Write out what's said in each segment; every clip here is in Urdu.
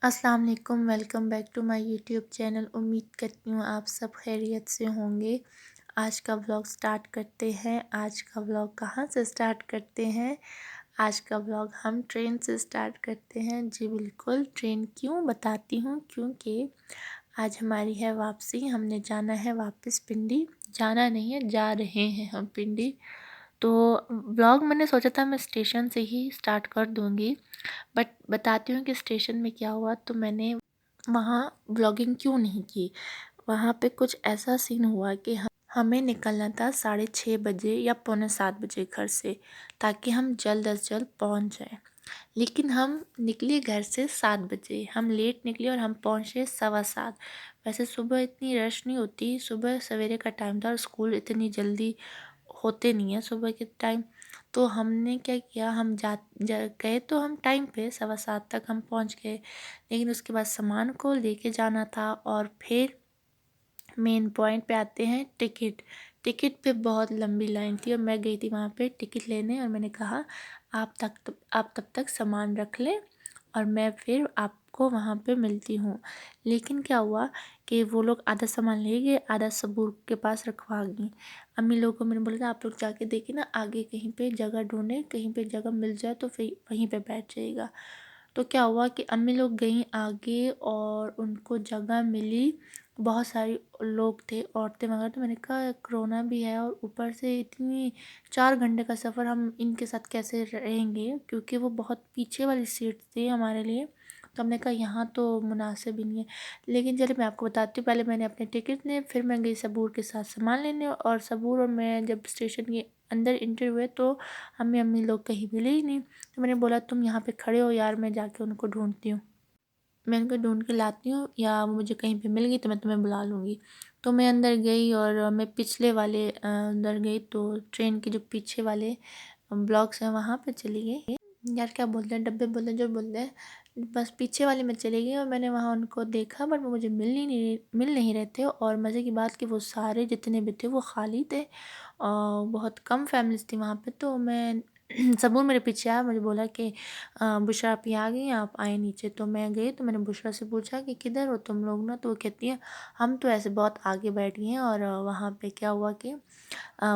السلام علیکم، welcome back to my YouTube channel. امید کرتی ہوں آپ سب خیریت سے ہوں گے۔ آج کا ولاگ سٹارٹ کرتے ہیں۔ آج کا ولاگ کہاں سے سٹارٹ کرتے ہیں؟ آج کا ولاگ ہم ٹرین سے سٹارٹ کرتے ہیں۔ جی بالکل، ٹرین کیوں بتاتی ہوں، کیونکہ آج ہماری ہے واپسی۔ ہم نے جانا ہے واپس پنڈی، جانا نہیں ہے جا رہے ہیں ہم پنڈی۔ تو ولاگ میں نے سوچا تھا میں اسٹیشن سے ہی سٹارٹ کر دوں گی، بٹ بتاتی ہوں کہ اسٹیشن میں کیا ہوا۔ تو میں نے وہاں ولاگنگ کیوں نہیں کی۔ وہاں پہ کچھ ایسا سین ہوا کہ ہمیں نکلنا تھا 6:30 بجے یا 6:45 گھر سے، تاکہ ہم جلد از جلد پہنچ جائیں۔ لیکن ہم نکلے گھر سے 7 بجے، ہم لیٹ نکلے اور ہم پہنچے 7:15۔ ویسے صبح اتنی رش نہیں ہوتی، صبح سویرے کا ٹائم تھا اور اسکول اتنی جلدی ہوتے نہیں ہیں صبح کے ٹائم۔ تو ہم نے کیا کیا، ہم گئے تو ہم ٹائم پہ 7:15 تک ہم پہنچ گئے، لیکن اس کے بعد سامان کو لے کے جانا تھا۔ اور پھر مین پوائنٹ پہ آتے ہیں، ٹکٹ پہ بہت لمبی لائن تھی اور میں گئی تھی وہاں پہ ٹکٹ لینے، اور میں نے کہا آپ تب تک سامان رکھ لیں اور میں پھر آپ کو وہاں پہ ملتی ہوں۔ لیکن کیا ہوا کہ وہ لوگ آدھا سامان لے گئے، آدھا صبور کے پاس رکھوا گئی۔ امی لوگوں کو میں نے بولا کہ آپ لوگ جا کے دیکھیں نا، آگے کہیں پہ جگہ ڈھونڈیں، کہیں پہ جگہ مل جائے تو پھر وہیں پہ بیٹھ جائے گا۔ تو کیا ہوا کہ امی لوگ گئیں آگے اور ان کو جگہ ملی، بہت ساری لوگ تھے، عورتیں وغیرہ۔ تو میں نے کہا کرونا بھی ہے اور اوپر سے اتنی 4 گھنٹے کا سفر ہم ان کے ساتھ کیسے رہیں گے، کیونکہ وہ بہت پیچھے والی سیٹ تھی ہمارے لیے۔ تو ہم نے کہا یہاں تو مناسب ہی نہیں ہے۔ لیکن چلے میں آپ کو بتاتی ہوں، پہلے میں نے اپنے ٹکٹ لیے، پھر میں گئی صبور کے ساتھ سامان لینے، اور صبور اور میں جب اسٹیشن کے اندر انٹر ہوئے تو ہمیں امی لوگ کہیں ملے ہی نہیں۔ تو میں نے بولا تم یہاں پہ کھڑے ہو یار، میں جا کے ان کو ڈھونڈتی ہوں، میں ان کو ڈھونڈ کے لاتی ہوں، یا مجھے کہیں پہ مل گئی تو میں تمہیں بلا لوں گی۔ تو میں اندر گئی اور میں پچھلے والے اندر گئی، تو ٹرین کے جو پیچھے والے بلاکس ہیں وہاں پہ چلی گئی، یار کیا بولتے ہیں، ڈبے بولتے ہیں جو بولتے ہیں، بس پیچھے والے میں چلی گئی اور میں نے وہاں ان کو دیکھا، بٹ وہ مجھے مل نہیں رہے تھے۔ اور مزے کی بات کہ وہ سارے جتنے بھی تھے وہ خالی تھے، اور بہت کم فیملیز تھی وہاں پہ۔ تو میں صبور میرے پیچھے آیا، مجھے بولا کہ بشرا آپ یہ آ گئی ہیں، آپ آئے نیچے۔ تو میں گئی تو میں نے بشرا سے پوچھا کہ کدھر ہو تم لوگ نا، تو وہ کہتی ہیں ہم تو ایسے بہت آگے بیٹھ گئے ہیں، اور وہاں پہ کیا ہوا کہ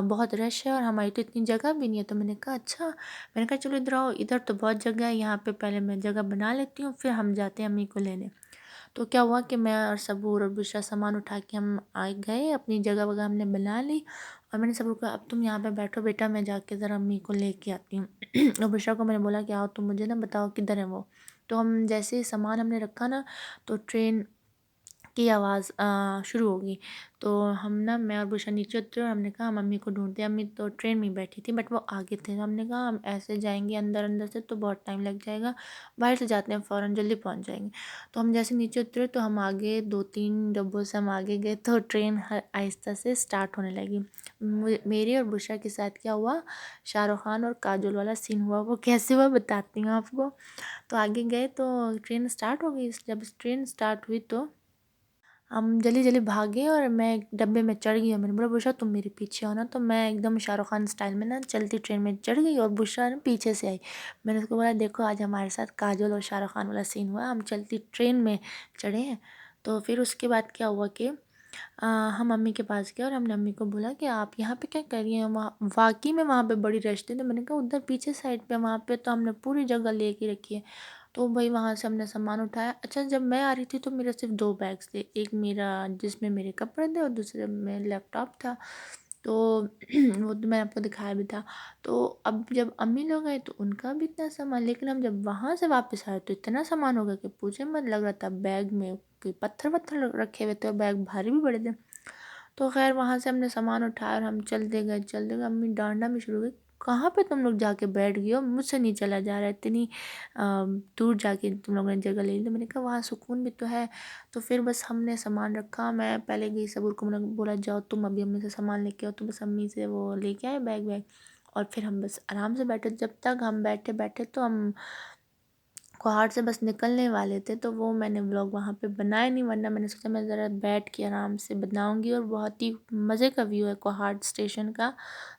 بہت رش ہے اور ہماری تو اتنی جگہ بھی نہیں ہے۔ تو میں نے کہا اچھا، میں نے کہا چلو ادھر آؤ، ادھر تو بہت جگہ ہے، یہاں پہ پہلے میں جگہ بنا لیتی ہوں، پھر ہم جاتے ہیں امی کو لینے۔ تو کیا ہوا کہ میں اور صبور اور بشرا سامان اٹھا کے ہم آ گئے، اپنی جگہ وگہ ہم نے بنا لی، اور میں نے صبور کو کہا اب تم یہاں پہ بیٹھو بیٹا، میں جا کے ذرا امی کو لے کے آتی ہوں۔ اور بشرا کو میں نے بولا کہ آؤ تم مجھے نا بتاؤ کدھر ہے وہ۔ تو ہم جیسے ہی سامان ہم نے رکھا نا، تو ٹرین کی آواز شروع ہوگی۔ تو ہم نا، میں اور بشرا نیچے اترے اور ہم نے کہا ہم امی کو ڈھونڈتے ہیں۔ امی تو ٹرین میں ہی بیٹھی تھی بٹ وہ آگے تھے، تو ہم نے کہا ہم ایسے جائیں گے اندر سے تو بہت ٹائم لگ جائے گا، باہر سے جاتے ہیں فوراً جلدی پہنچ جائیں گے۔ تو ہم جیسے نیچے اترے تو ہم آگے 2-3 ڈبوں سے ہم آگے گئے تو ٹرین آہستہ سے سٹارٹ ہونے لگی۔ میرے اور بشرا کے ساتھ کیا ہوا، شاہ رخ خان اور کاجول والا سین ہوا۔ وہ کیسے ہوا بتاتی ہوں آپ کو۔ تو آگے گئے تو ٹرین سٹارٹ ہو گئی۔ جب ٹرین سٹارٹ ہوئی تو ہم جلدی جلدی بھاگے اور میں ایک ڈبے میں چڑھ گئی، اور میں نے بولا بشرا تم میرے پیچھے ہو نا۔ تو میں ایک دم شاہ رخ خان اسٹائل میں نا چلتی ٹرین میں چڑھ گئی، اور بشرا نا پیچھے سے آئی۔ میں نے اس کو بولا دیکھو آج ہمارے ساتھ کاجول اور شاہ رخ خان والا سین ہوا، ہم چلتی ٹرین میں چڑھے ہیں۔ تو پھر اس کے بعد کیا ہوا کہ ہم امی کے پاس گئے اور ہم نے امی کو بولا کہ آپ یہاں پہ کیا کر رہی ہیں، وہاں واقعی میں وہاں پہ بڑی رش تھی۔ تو میں نے کہا ادھر پیچھے سائڈ پہ وہاں پہ تو ہم نے پوری جگہ لے کے رکھی ہے۔ تو بھائی وہاں سے ہم نے سامان اٹھایا۔ اچھا جب میں آ رہی تھی تو میرے صرف 2 بیگس تھے، ایک میرا جس میں میرے کپڑے تھے اور دوسرے میں لیپ ٹاپ تھا، تو وہ تو میں نے آپ کو دکھایا بھی تھا۔ تو اب جب امی لوگ آئے تو ان کا بھی اتنا سامان، لیکن ہم جب وہاں سے واپس آئے تو اتنا سامان ہو گیا کہ پوچھے مت، لگ رہا تھا بیگ میں کوئی پتھر وتھر رکھے ہوئے تھے اور بیگ بھاری بھی بڑے تھے۔ تو خیر وہاں سے ہم نے سامان اٹھایا اور ہم چلتے گئے، امی ڈانٹنا بھی شروع ہوئی، کہاں پہ تم لوگ جا کے بیٹھ گئے ہو، مجھ سے نہیں چلا جا رہا ہے، اتنی دور جا کے تم لوگوں نے جگہ لے لی۔ تو میں نے کہا وہاں سکون بھی تو ہے۔ تو پھر بس ہم نے سامان رکھا، میں پہلے گئی صبور کو میں نے بولا جاؤ تم ابھی امی سے سامان لے کے آؤ، تو بس امی سے وہ لے کے آئے بیگ، اور پھر ہم بس آرام سے بیٹھے۔ جب تک ہم بیٹھے تو ہم کوہاڑ سے بس نکلنے والے تھے، تو وہ میں نے ولاگ وہاں پہ بنایا نہیں، ورنہ میں نے سوچا میں ذرا بیٹھ کے آرام سے بناؤں گی، اور بہت ہی مزے کا ویو ہے کوہاڑ اسٹیشن کا،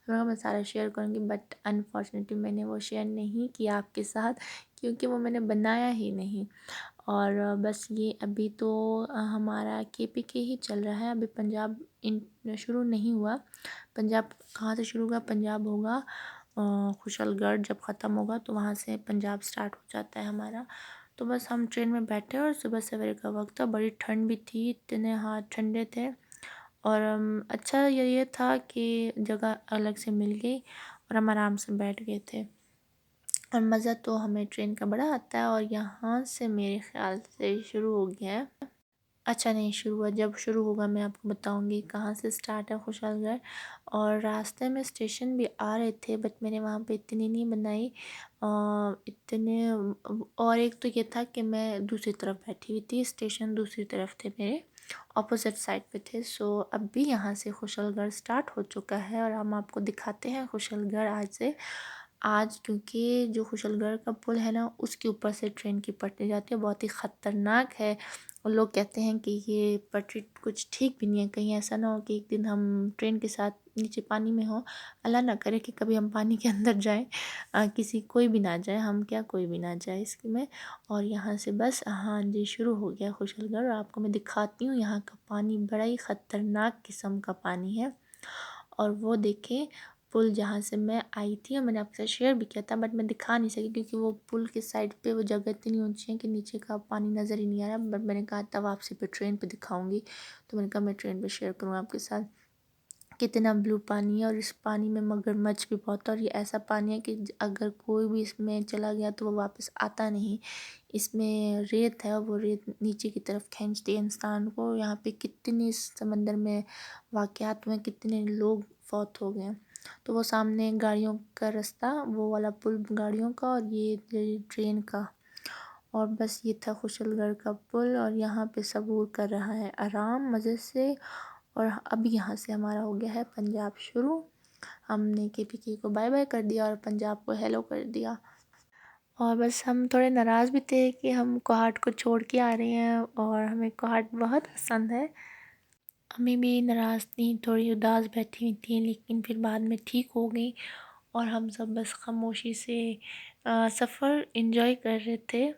میں سارا شیئر کروں گی، بٹ انفارچونیٹلی میں نے وہ شیئر نہیں کیا آپ کے ساتھ، کیونکہ وہ میں نے بنایا ہی نہیں۔ اور بس یہ ابھی تو ہمارا KPK ہی چل رہا ہے، ابھی پنجاب شروع نہیں ہوا۔ پنجاب کہاں سے شروع ہوگا؟ پنجاب ہوگا کھشل گڑھ جب ختم ہوگا تو وہاں سے پنجاب سٹارٹ ہو جاتا ہے ہمارا۔ تو بس ہم ٹرین میں بیٹھے اور صبح سویرے کا وقت تھا، بڑی ٹھنڈ بھی تھی، اتنے ہاتھ ٹھنڈے تھے، اور اچھا یہ تھا کہ جگہ الگ سے مل گئی اور ہم آرام سے بیٹھ گئے تھے، اور مزہ تو ہمیں ٹرین کا بڑا آتا ہے۔ اور یہاں سے میرے خیال سے شروع ہو گیا ہے، اچھا نہیں شروع ہوا، جب شروع ہوگا میں آپ کو بتاؤں گی کہاں سے سٹارٹ ہے کھشل گڑھ۔ اور راستے میں اسٹیشن بھی آ رہے تھے، بٹ میں نے وہاں پہ اتنی نہیں بنائی اتنے، اور ایک تو یہ تھا کہ میں دوسری طرف بیٹھی ہوئی تھی، اسٹیشن دوسری طرف تھے، میرے اپوزٹ سائڈ پہ تھے۔ سو اب بھی یہاں سے کھشل گڑھ سٹارٹ ہو چکا ہے، اور ہم آپ کو دکھاتے ہیں کھشل گڑھ آج کیونکہ جو کھشل گڑھ کا پل ہے نا، اس کے اوپر سے ٹرین کی پٹری جاتی ہے، بہت ہی خطرناک ہے، اور لوگ کہتے ہیں کہ یہ پٹری کچھ ٹھیک بھی نہیں ہے، کہیں ایسا نہ ہو کہ ایک دن ہم ٹرین کے ساتھ نیچے پانی میں ہوں، اللہ نہ کرے کہ کبھی ہم پانی کے اندر جائیں، کوئی بھی نہ جائے، ہم کیا کوئی بھی نہ جائے اس میں۔ اور یہاں سے بس ہاں جی شروع ہو گیا کھشل گڑھ، اور آپ کو میں دکھاتی ہوں یہاں کا پانی بڑا ہی خطرناک قسم کا پانی ہے۔ اور وہ دیکھیں پل جہاں سے میں آئی تھی، اور میں نے آپ کے ساتھ شیئر بھی کیا تھا، بٹ میں دکھا نہیں سکی کیونکہ وہ پل کے سائڈ پہ وہ جگہ اتنی اونچی ہے کہ نیچے کا پانی نظر ہی نہیں آ رہا، بٹ میں نے کہا تھا واپسی پہ ٹرین پہ دکھاؤں گی، تو میں نے کہا میں ٹرین پہ شیئر کروں آپ کے ساتھ کتنا بلو پانی ہے، اور اس پانی میں مگرمچھ بھی بہت ہے، اور یہ ایسا پانی ہے کہ اگر کوئی بھی اس میں چلا گیا تو وہ واپس آتا نہیں، اس میں ریت ہے، اور وہ ریت نیچے کی طرف کھینچتی ہے انسان کو۔ یہاں پہ کتنے سمندر میں واقعات ہوئے، کتنے لوگ فوت ہو گئے، تو وہ سامنے گاڑیوں کا رستہ، وہ والا پل گاڑیوں کا، اور یہ ٹرین کا، اور بس یہ تھا کھشل گڑھ کا پل، اور یہاں پہ سب عبور کر رہا ہے آرام مزے سے۔ اور اب یہاں سے ہمارا ہو گیا ہے پنجاب شروع، ہم نے KPK کو بائے بائے کر دیا اور پنجاب کو ہیلو کر دیا، اور بس ہم تھوڑے ناراض بھی تھے کہ ہم کوہاٹ کو چھوڑ کے آ رہے ہیں، اور ہمیں کوہاٹ بہت پسند ہے۔ امی بھی ناراض تھیں، تھوڑی اداس بیٹھی ہوئی تھیں، لیکن پھر بعد میں ٹھیک ہو گئی، اور ہم سب بس خاموشی سے سفر انجوائے کر رہے تھے۔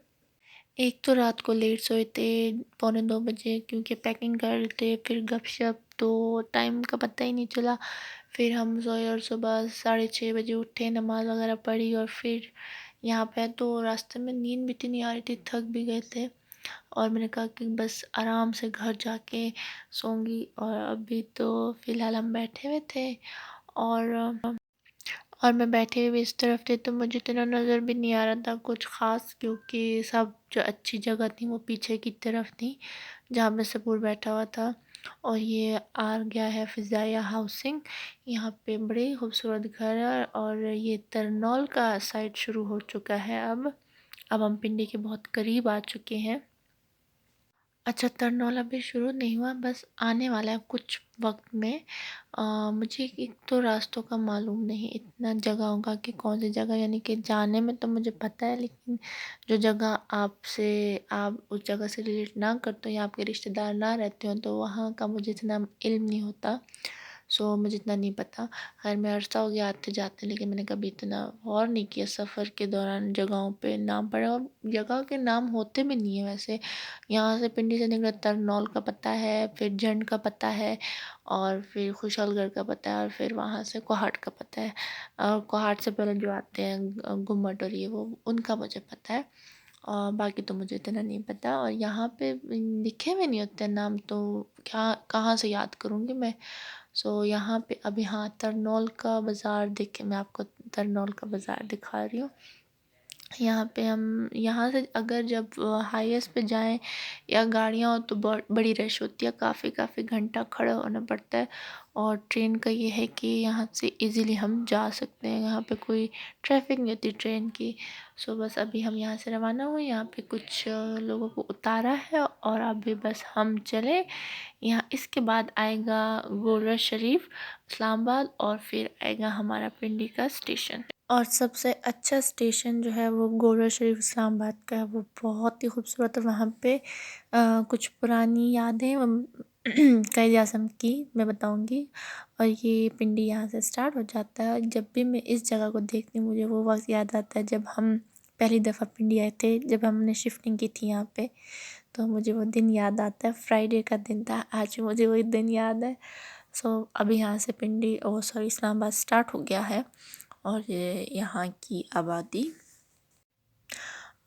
ایک تو رات کو لیٹ سوئے تھے 1:45 بجے، کیونکہ پیکنگ کر رہے تھے، پھر گپ شپ، تو ٹائم کا پتہ ہی نہیں چلا، پھر ہم سوئے اور صبح 6:30 بجے اٹھے، نماز وغیرہ پڑھی، اور پھر یہاں پہ تو راستے میں نیند بھی نہیں آ رہی تھی، تھک بھی گئے تھے، اور میں نے کہا کہ بس آرام سے گھر جا کے سوں گی، اور ابھی تو فی الحال ہم بیٹھے ہوئے تھے، اور میں بیٹھے ہوئے اس طرف تھے تو مجھے اتنا نظر بھی نہیں آ رہا تھا کچھ خاص، کیونکہ سب جو اچھی جگہ تھی وہ پیچھے کی طرف تھی جہاں پہ سپور بیٹھا ہوا تھا۔ اور یہ آ گیا ہے فضائیہ ہاؤسنگ، یہاں پہ بڑے خوبصورت گھر ہے، اور یہ ترنول کا سائٹ شروع ہو چکا ہے، اب ہم پنڈی کے بہت قریب آ چکے ہیں۔ اچھا ترنول ابھی شروع نہیں ہوا، بس آنے والا ہے کچھ وقت میں۔ مجھے ایک تو راستوں کا معلوم نہیں اتنا جگہوں کا کہ کون سی جگہ، یعنی کہ جانے میں تو مجھے پتہ ہے، لیکن جو جگہ آپ اس جگہ سے ریلیٹ نہ کرتے ہو یا آپ کے رشتہ دار نہ رہتے ہوں تو وہاں کا مجھے اتنا علم نہیں ہوتا، سو مجھے اتنا نہیں پتہ۔ خیر میں عرصہ ہو گیا آتے جاتے، لیکن میں نے کبھی اتنا غور نہیں کیا سفر کے دوران جگہوں پہ نام پڑھا، اور جگہ کے نام ہوتے بھی نہیں ہیں ویسے۔ یہاں سے پنڈی سے نکلا ترنول کا پتہ ہے، پھر جنڈ کا پتہ ہے، اور پھر کھشل گڑھ کا پتہ ہے، اور پھر وہاں سے کوہاٹ کا پتہ ہے، اور کوہاٹ سے پہلے جو آتے ہیں گمٹ، اور یہ وہ ان کا مجھے پتہ ہے، اور باقی تو مجھے اتنا نہیں پتہ، اور یہاں پہ لکھے ہوئے نہیں ہوتے نام، تو کہاں سے یاد کروں گی میں۔ سو یہاں پہ ابھی ہاں ترنول کا بازار دیکھے، میں آپ کو ترنول کا بازار دکھا رہی ہوں۔ یہاں پہ ہم یہاں سے اگر جب ہائیویز پہ جائیں یا گاڑیاں ہوں تو بڑی رش ہوتی ہے، کافی گھنٹہ کھڑا ہونا پڑتا ہے، اور ٹرین کا یہ ہے کہ یہاں سے ایزیلی ہم جا سکتے ہیں، یہاں پہ کوئی ٹریفک نہیں ہوتی ٹرین کی۔ سو بس ابھی ہم یہاں سے روانہ ہوئے، یہاں پہ کچھ لوگوں کو اتارا ہے، اور ابھی بس ہم چلے یہاں، اس کے بعد آئے گا گورڈوارہ شریف اسلام آباد، اور پھر آئے گا ہمارا پنڈی کا اسٹیشن، اور سب سے اچھا اسٹیشن جو ہے وہ گورڈوارہ شریف اسلام آباد کا ہے، وہ بہت ہی خوبصورت ہے، وہاں پہ کچھ پرانی یادیں قائد اعظم کی میں بتاؤں گی، اور یہ پنڈی یہاں سے سٹارٹ ہو جاتا ہے، اور جب بھی میں اس جگہ کو دیکھتی ہوں مجھے وہ وقت یاد آتا ہے جب ہم پہلی دفعہ پنڈی آئے تھے جب ہم نے شفٹنگ کی تھی یہاں پہ، تو مجھے وہ دن یاد آتا ہے. فرائیڈے کا دن تھا، آج مجھے وہی دن یاد ہے. ابھی یہاں سے پنڈی اسلام آباد اسٹارٹ ہو گیا ہے، اور یہ یہاں کی آبادی.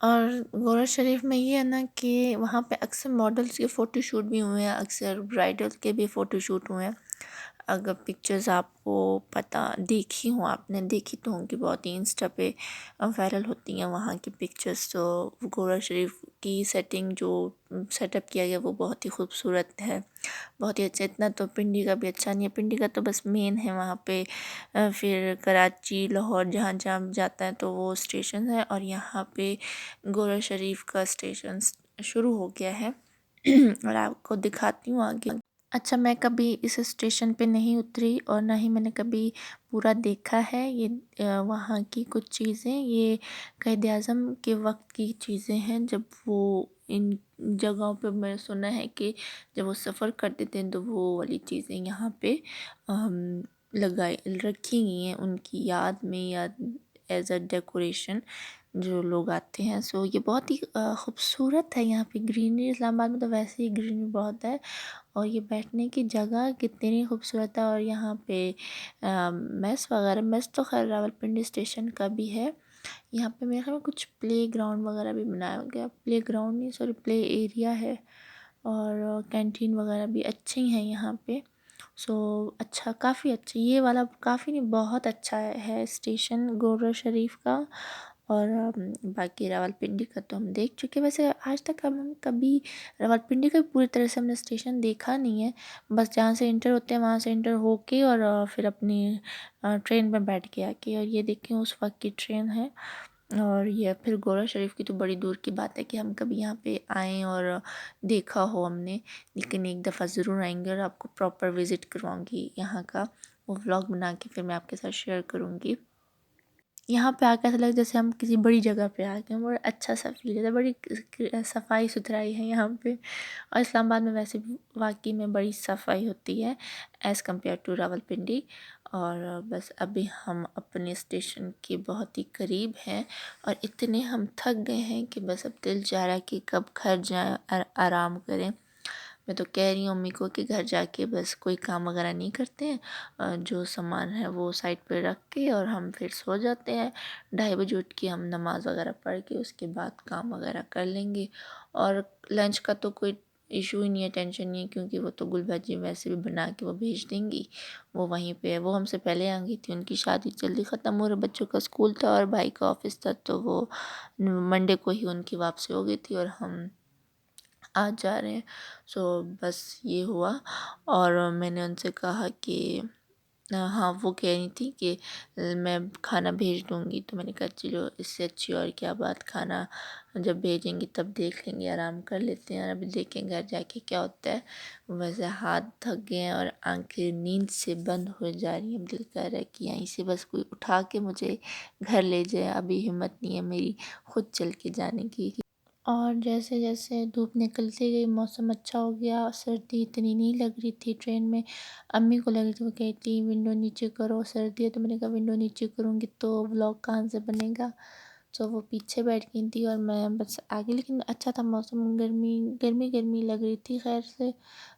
اور غور شریف میں یہ ہے نا کہ وہاں پہ اکثر ماڈلس کے فوٹو شوٹ بھی ہوئے ہیں، اکثر برائڈل کے بھی فوٹو شوٹ ہوئے ہیں. اگر پکچرز آپ کو پتہ دیکھی ہوں، آپ نے دیکھی تو ہوں کہ بہت ہی انسٹا پہ وائرل ہوتی ہیں وہاں کی پکچرز. تو غور شریف کی سیٹنگ جو سیٹ اپ کیا گیا وہ بہت ہی خوبصورت ہے، بہت ہی اچھا. اتنا تو پنڈی کا بھی اچھا نہیں ہے، پنڈی کا تو بس مین ہے وہاں پہ. پھر کراچی، لاہور جہاں جہاں جاتا ہے تو وہ اسٹیشن ہے، اور یہاں پہ غور شریف کا اسٹیشن شروع ہو گیا ہے. اور آپ کو دکھاتی ہوں آگے. اچھا، میں کبھی اس اسٹیشن پہ نہیں اتری اور نہ ہی میں نے کبھی پورا دیکھا ہے. یہ وہاں کی کچھ چیزیں یہ قائد اعظم کے وقت کی چیزیں ہیں، جب وہ ان جگہوں پہ میں نے سنا ہے کہ جب وہ سفر کرتے تھے تو وہ والی چیزیں یہاں پہ رکھی گئی ہیں ان کی یاد میں، یاد ایز اے ڈیکوریشن جو لوگ آتے ہیں. یہ بہت ہی خوبصورت ہے. یہاں پہ گرینری، اسلام آباد میں تو ویسے ہی گرینری بہت ہے، اور یہ بیٹھنے کی جگہ کتنی خوبصورت ہے. اور یہاں پہ میس تو خیر راولپنڈی اسٹیشن کا بھی ہے. یہاں پہ میرے خیال میں کچھ پلے گراؤنڈ وغیرہ بھی بنایا گیا، پلے گراؤنڈ نہیں سوری پلے ایریا ہے، اور کینٹین وغیرہ بھی اچھی ہیں یہاں پہ. اچھا، کافی اچھا، یہ والا کافی نہیں بہت اچھا ہے اسٹیشن غور شریف کا. اور باقی راولپنڈی کا تو ہم دیکھ چکے. ویسے آج تک ہم کبھی راولپنڈی کا پوری طرح سے ہم نے اسٹیشن دیکھا نہیں ہے، بس جہاں سے انٹر ہوتے ہیں وہاں سے انٹر ہو کے اور پھر اپنی ٹرین میں بیٹھ کے آ کے. اور یہ دیکھیں اس وقت کی ٹرین ہے. اور یہ پھر غور شریف کی تو بڑی دور کی بات ہے کہ ہم کبھی یہاں پہ آئیں اور دیکھا ہو ہم نے، لیکن ایک دفعہ ضرور آئیں گے اور آپ کو پراپر وزٹ کرواؤں گی یہاں کا. وہ ولاگ بنا کے پھر میں آپ کے ساتھ شیئر کروں گی. یہاں پہ آ کے ایسا لگتا ہے جیسے ہم کسی بڑی جگہ پہ آ گئے ہیں، بڑا اچھا سا فیل ہوتا ہے. بڑی صفائی ستھرائی ہے یہاں پہ، اور اسلام آباد میں ویسے بھی واقعی میں بڑی صفائی ہوتی ہے ایز کمپیئر ٹو راولپنڈی. اور بس ابھی ہم اپنے اسٹیشن کے بہت ہی قریب ہیں، اور اتنے ہم تھک گئے ہیں کہ بس اب دل چاہ رہا ہے کہ کب گھر جائیں اور آرام کریں. میں تو کہہ رہی ہوں امی کو کہ گھر جا کے بس کوئی کام وغیرہ نہیں کرتے ہیں، جو سامان ہے وہ سائڈ پہ رکھ کے اور ہم پھر سو جاتے ہیں. 2:30 بجے اٹھ کے ہم نماز وغیرہ پڑھ کے اس کے بعد کام وغیرہ کر لیں گے. اور لنچ کا تو کوئی ایشو ہی نہیں ہے، ٹینشن نہیں ہے، کیونکہ وہ تو گل بھاجی ویسے بھی بنا کے وہ بھیج دیں گی. وہ وہیں پہ ہے، وہ ہم سے پہلے آ گئی تھی. ان کی شادی جلدی ختم ہو رہی، بچوں کا اسکول تھا اور بھائی کا آفس تھا، تو وہ منڈے کو ہی ان کی واپسی ہو گئی تھی اور ہم آج جا رہے ہیں. بس یہ ہوا. اور میں نے ان سے کہا کہ ہاں، وہ کہہ رہی تھی کہ میں کھانا بھیج دوں گی، تو میں نے کہا چلو اس سے اچھی اور کیا بات، کھانا جب بھیجیں گی تب دیکھ لیں گے، آرام کر لیتے ہیں. اور ابھی دیکھیں گھر جا کے کیا ہوتا ہے. ویسے ہاتھ تھک گئے ہیں اور آنکھیں نیند سے بند ہو جا رہی ہیں. دل کر رہا ہے کہ یہیں سے بس کوئی اٹھا کے مجھے گھر لے جائے. ابھی ہمت نہیں ہے میری خود چل کے جانے کی. اور جیسے جیسے دھوپ نکلتی گئی موسم اچھا ہو گیا، سردی اتنی نہیں لگ رہی تھی ٹرین میں. امی کو لگ رہی تھی، وہ کہتی ونڈو نیچے کرو، سردی ہے. تو میں نے کہا ونڈو نیچے کروں گی تو ولاگ کہاں سے بنے گا. وہ پیچھے بیٹھ گئی تھی اور میں بس آگے. لیکن اچھا تھا موسم، گرمی لگ رہی تھی. خیر سے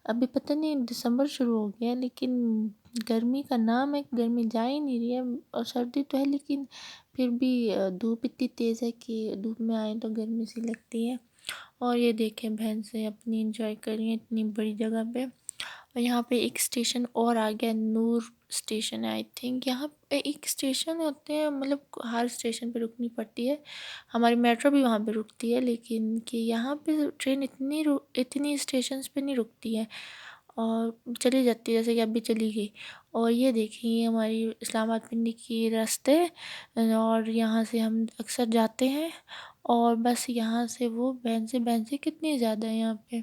ابھی پتہ نہیں دسمبر شروع ہو گیا لیکن گرمی کا نام ہے، گرمی جا ہی نہیں رہی ہے. اور سردی تو ہے لیکن پھر بھی دھوپ اتنی تیز ہے کہ دھوپ میں آئیں تو گرمی سی لگتی ہے. اور یہ دیکھیں بھینسیں اپنی انجوائے کر رہی ہیں اتنی بڑی جگہ پہ. اور یہاں پہ ایک اسٹیشن اور آ گیا، نور اسٹیشن ہے آئی تھنک. یہاں پہ ایک اسٹیشن ہوتے ہیں، مطلب ہر اسٹیشن پہ رکنی پڑتی ہے. ہماری میٹرو بھی وہاں پہ رکتی ہے، لیکن کہ یہاں پہ ٹرین اتنی اسٹیشنز پہ نہیں رکتی ہے اور چلی جاتی ہے، جیسے کہ اب بھی چلی گئی. اور یہ دیکھیں ہماری اسلام آباد پنڈی کی راستے، اور یہاں سے ہم اکثر جاتے ہیں. اور بس یہاں سے وہ بھینسیں کتنی زیادہ ہیں یہاں پہ،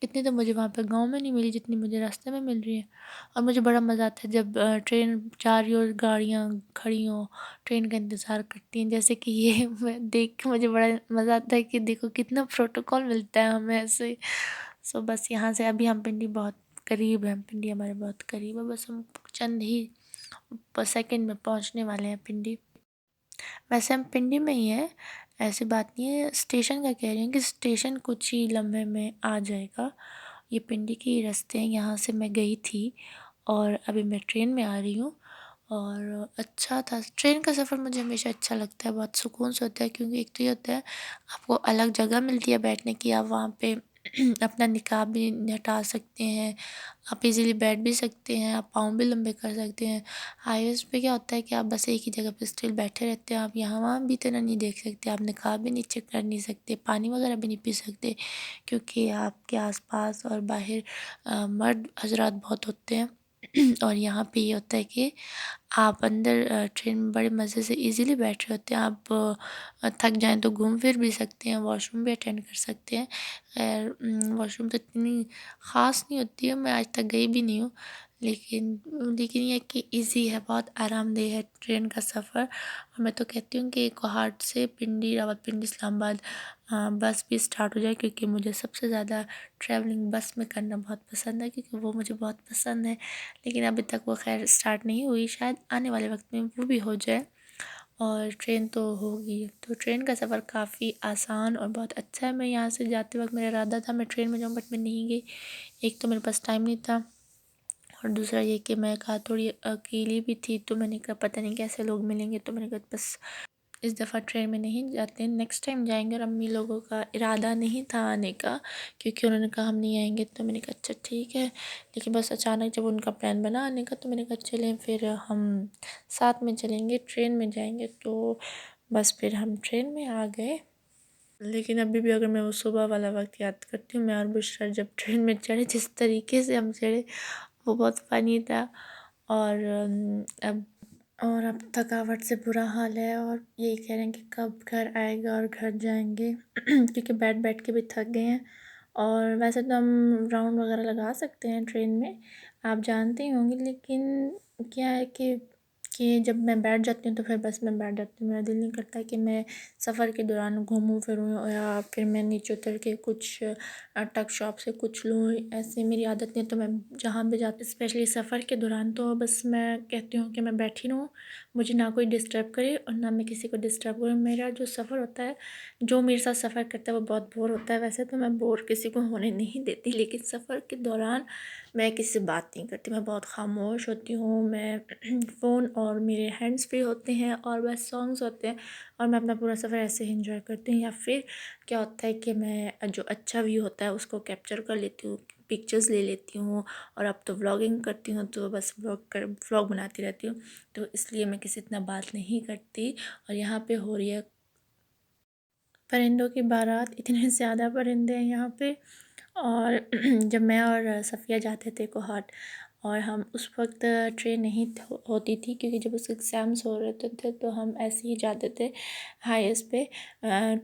اتنی تو مجھے وہاں پہ گاؤں میں نہیں ملی جتنی مجھے راستے میں مل رہی ہے. اور مجھے بڑا مزہ آتا ہے جب ٹرین جا رہی ہو اور گاڑیاں کھڑی ہوں، ٹرین کا انتظار کرتی ہیں. جیسے کہ یہ میں دیکھ کے مجھے بڑا مزہ آتا ہے کہ دیکھو کتنا پروٹوکول ملتا ہے ہمیں ایسے. بس یہاں سے ابھی ہم پنڈی بہت قریب ہیں، پنڈی ہمارے بہت قریب ہے، بس ہم چند ہی سیکنڈ میں پہنچنے والے ہیں پنڈی. ویسے ہم پنڈی میں ہی ہیں ایسی بات نہیں ہے، اسٹیشن کا کہہ رہی ہوں کہ اسٹیشن کچھ ہی لمحے میں آ جائے گا۔ یہ پنڈی کے ہی رستے ہیں، یہاں سے میں گئی تھی اور ابھی میں ٹرین میں آ رہی ہوں۔ اور اچھا تھا، ٹرین کا سفر مجھے ہمیشہ اچھا لگتا ہے، بہت سکون سے ہوتا ہے، کیونکہ ایک تو یہ ہوتا ہے آپ کو الگ جگہ ملتی ہے بیٹھنے کی، آپ وہاں پہ اپنا نقاب بھی ہٹا سکتے ہیں، آپ ایزیلی بیٹھ بھی سکتے ہیں، آپ پاؤں بھی لمبے کر سکتے ہیں۔ ہائی ویز پہ کیا ہوتا ہے کہ آپ بس ایک ہی جگہ پہ اسٹل بیٹھے رہتے ہیں، آپ یہاں وہاں بھی طرح نہیں دیکھ سکتے، آپ نقاب بھی نیچے کر نہیں سکتے، پانی وغیرہ بھی نہیں پی سکتے، کیونکہ آپ کے آس پاس اور باہر مرد حضرات بہت ہوتے ہیں۔ اور یہاں پہ یہ ہوتا ہے کہ آپ اندر ٹرین میں بڑے مزے سے ایزیلی بیٹھ رہے ہوتے ہیں، آپ تھک جائیں تو گھوم پھر بھی سکتے ہیں، واش روم بھی اٹینڈ کر سکتے ہیں۔ خیر واش روم تو اتنی خاص نہیں ہوتی ہے، میں آج تک گئی بھی نہیں ہوں، لیکن یہ کہ ایزی ہے، بہت آرام دہ ہے ٹرین کا سفر۔ اور میں تو کہتی ہوں کہ کوہاٹ سے پنڈی، راولپنڈی، اسلام آباد بس بھی اسٹارٹ ہو جائے، کیونکہ مجھے سب سے زیادہ ٹریولنگ بس میں کرنا بہت پسند ہے، کیونکہ وہ مجھے بہت پسند ہے۔ لیکن ابھی تک وہ خیر اسٹارٹ نہیں ہوئی، شاید آنے والے وقت میں وہ بھی ہو جائے، اور ٹرین تو ہوگی۔ تو ٹرین کا سفر کافی آسان اور بہت اچھا ہے۔ میں یہاں سے جاتے وقت میرا ارادہ تھا میں ٹرین میں جاؤں، بٹ میں نہیں گئی، ایک تو میرے پاس ٹائم نہیں تھا، اور دوسرا یہ کہ میں کہا تھوڑی اکیلی بھی تھی، تو میں نے کہا پتہ نہیں کیسے لوگ ملیں گے، تو میں نے کہا بس اس دفعہ ٹرین میں نہیں جاتے، نیکسٹ ٹائم جائیں گے۔ اور امی لوگوں کا ارادہ نہیں تھا آنے کا، کیونکہ انہوں نے کہا ہم نہیں آئیں گے، تو میں نے کہا اچھا ٹھیک ہے۔ لیکن بس اچانک جب ان کا پلان بنا آنے کا، تو میں نے کہا چلیں پھر ہم ساتھ میں چلیں گے، ٹرین میں جائیں گے، تو بس پھر ہم ٹرین میں آ گئے۔ لیکن ابھی بھی اگر میں وہ صبح والا وقت یاد کرتی ہوں، میں اور بشریٰ جب ٹرین میں چڑھے، جس طریقے سے ہم چڑھے وہ بہت فنی تھا۔ اور اب اب تھکاوٹ سے برا حال ہے، اور یہی کہہ رہے ہیں کہ کب گھر آئے گا اور گھر جائیں گے، کیونکہ بیٹھ کے بھی تھک گئے ہیں۔ اور ویسے تو ہم راؤنڈ وغیرہ لگا سکتے ہیں ٹرین میں، آپ جانتے ہی ہوں گے، لیکن کیا ہے کہ جب میں بیٹھ جاتی ہوں تو پھر بس میں بیٹھ جاتی ہوں، میرا دل نہیں کرتا کہ میں سفر کے دوران گھوموں پھروں، یا پھر میں نیچے اتر کے کچھ ٹک شاپ سے کچھ لوں، ایسے میری عادت نہیں ہے۔ تو میں جہاں بھی جاتی اسپیشلی سفر کے دوران، تو بس میں کہتی ہوں کہ میں بیٹھی رہوں، مجھے نہ کوئی ڈسٹرب کرے اور نہ میں کسی کو ڈسٹرب کروں۔ میرا جو سفر ہوتا ہے، جو میرے ساتھ سفر کرتا ہے وہ بہت بور ہوتا ہے، ویسے تو میں بور کسی کو ہونے نہیں دیتی، لیکن سفر کے دوران میں کسی سے بات نہیں کرتی، میں بہت خاموش ہوتی ہوں، میں فون اور میرے ہینڈس فری ہوتے ہیں اور بس سانگز ہوتے ہیں، اور میں اپنا پورا سفر ایسے ہی انجوائے کرتی ہوں۔ یا پھر کیا ہوتا ہے کہ میں جو اچھا ویو ہوتا ہے اس کو کیپچر کر لیتی ہوں، پکچرز لے لیتی ہوں، اور اب تو ولاگنگ کرتی ہوں، تو بس ولاگ بناتی رہتی ہوں، تو اس لیے میں کسی اتنا بات نہیں کرتی۔ اور یہاں پہ ہو رہی ہے پرندوں کی بارات، اتنے زیادہ پرندے ہیں یہاں پہ۔ اور جب میں اور صفیہ جاتے تھے کوہاٹ، اور ہم اس وقت ٹرین نہیں ہوتی تھی، کیونکہ جب اس کے ایگزامس ہو رہے تھے تو ہم ایسے ہی جاتے تھے ہائیس پہ،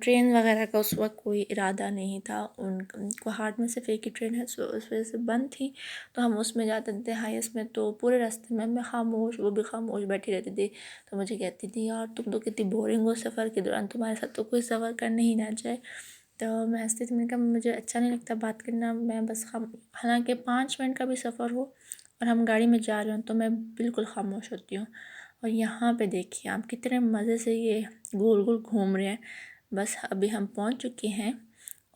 ٹرین وغیرہ کا اس وقت کوئی ارادہ نہیں تھا، ان کوہاٹ میں صرف ایک ہی ٹرین ہے، سو اس وجہ سے بند تھی، تو ہم اس میں جاتے تھے ہائیس میں۔ تو پورے راستے میں خاموش، وہ بھی خاموش بیٹھی رہتی تھی، تو مجھے کہتی تھی یار تم تو کتنی بورنگ ہو سفر کے دوران، تمہارے ساتھ تو کوئی سفر کرنے ہی نہ جائے۔ تو میں ہنستی تھی، میں نے کہا مجھے اچھا نہیں لگتا بات کرنا، میں بس حالانکہ 5 منٹ کا بھی سفر ہو اور ہم گاڑی میں جا رہے ہوں تو میں بالکل خاموش ہوتی ہوں۔ اور یہاں پہ دیکھیے آپ کتنے مزے سے یہ گول گول گھوم رہے ہیں۔ بس ابھی ہم پہنچ چکے ہیں،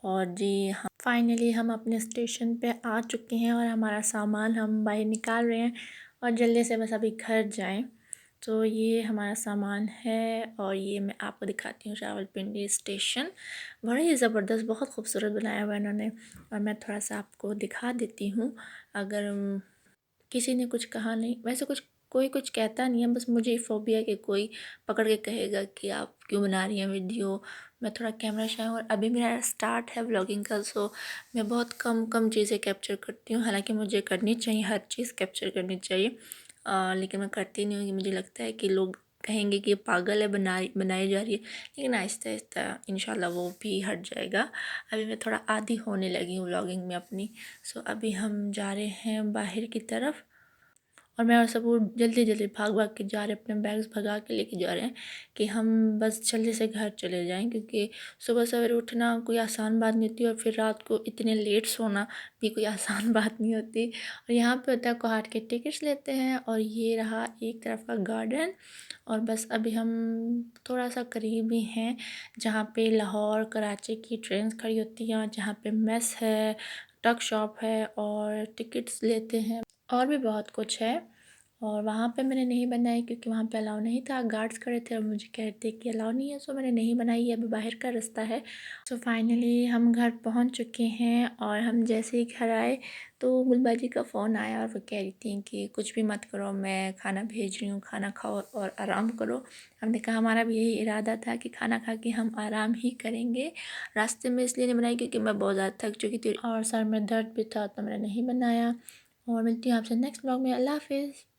اور جی ہم فائنلی ہم اپنے اسٹیشن پہ آ چکے ہیں، اور ہمارا سامان ہم باہر نکال رہے ہیں، اور جلدی سے بس ابھی گھر جائیں۔ تو یہ ہمارا سامان ہے، اور یہ میں آپ کو دکھاتی ہوں راولپنڈی اسٹیشن، بڑا ہی زبردست، بہت خوبصورت بنایا ہوا ہے انہوں نے، اور میں تھوڑا سا آپ کو دکھا دیتی ہوں۔ اگر کسی نے کچھ کہا نہیں، ویسے کوئی کچھ کہتا نہیں ہے، بس مجھے ہی فوبیا کہ کوئی پکڑ کے کہے گا کہ آپ کیوں بنا رہی ہیں ویڈیو، میں تھوڑا کیمرہ شائع ہوں، اور ابھی میرا سٹارٹ ہے ولاگنگ کا، سو میں بہت کم چیزیں کیپچر کرتی ہوں، حالانکہ مجھے کرنی چاہیے، ہر چیز کیپچر کرنی چاہیے، لیکن میں کرتی نہیں ہوں، کہ مجھے لگتا ہے کہ لوگ کہیں گے کہ یہ پاگل ہے، بنائی جا رہی ہے، لیکن آہستہ آہستہ انشاءاللہ وہ بھی ہٹ جائے گا۔ ابھی میں تھوڑا عادی ہونے لگی ہوں ولاگنگ میں اپنی، سو ابھی ہم جا رہے ہیں باہر کی طرف، اور میں اور سبور جلدی جلدی بھاگ بھاگ کے جا رہے ہیں، اپنے بیگس بھگا کے لے کے جا رہے ہیں کہ ہم بس جلدی سے گھر چلے جائیں، کیونکہ صبح سویرے اٹھنا کوئی آسان بات نہیں ہوتی، اور پھر رات کو اتنے لیٹ سونا بھی کوئی آسان بات نہیں ہوتی۔ اور یہاں پہ ہوتا ہے کوہاٹ کے ٹکٹس لیتے ہیں، اور یہ رہا ایک طرف کا گارڈن۔ اور بس ابھی ہم تھوڑا سا قریب ہی ہیں جہاں پہ لاہور کراچی کی ٹرینس کھڑی ہوتی ہیں، جہاں پہ میس ہے، ٹک شاپ ہے، اور ٹکٹس لیتے ہیں، اور بھی بہت کچھ ہے۔ اور وہاں پہ میں نے نہیں بنائی کیونکہ وہاں پہ الاؤ نہیں تھا، گارڈس کھڑے تھے اور مجھے کہہ رہے تھے کہ الاؤ نہیں ہے، سو میں نے نہیں بنائی، ابھی باہر کا رستہ ہے۔ سو فائنلی ہم گھر پہنچ چکے ہیں، اور ہم جیسے ہی گھر آئے تو گل باجی کا فون آیا اور وہ کہہ رہی تھیں کہ کچھ بھی مت کرو، میں کھانا بھیج رہی ہوں، کھانا کھاؤ اور آرام کرو۔ ہم نے کہا ہمارا بھی یہی ارادہ تھا کہ کھانا کھا کے ہم آرام ہی کریں گے، راستے میں اس لیے نہیں بنائی کیونکہ میں بہت زیادہ تھک چکی تھی اور سر میں درد بھی تھا، تو میں نے نہیں بنایا۔ اور ملتی ہوں آپ سے نیکسٹ بلاگ میں۔ اللہ حافظ۔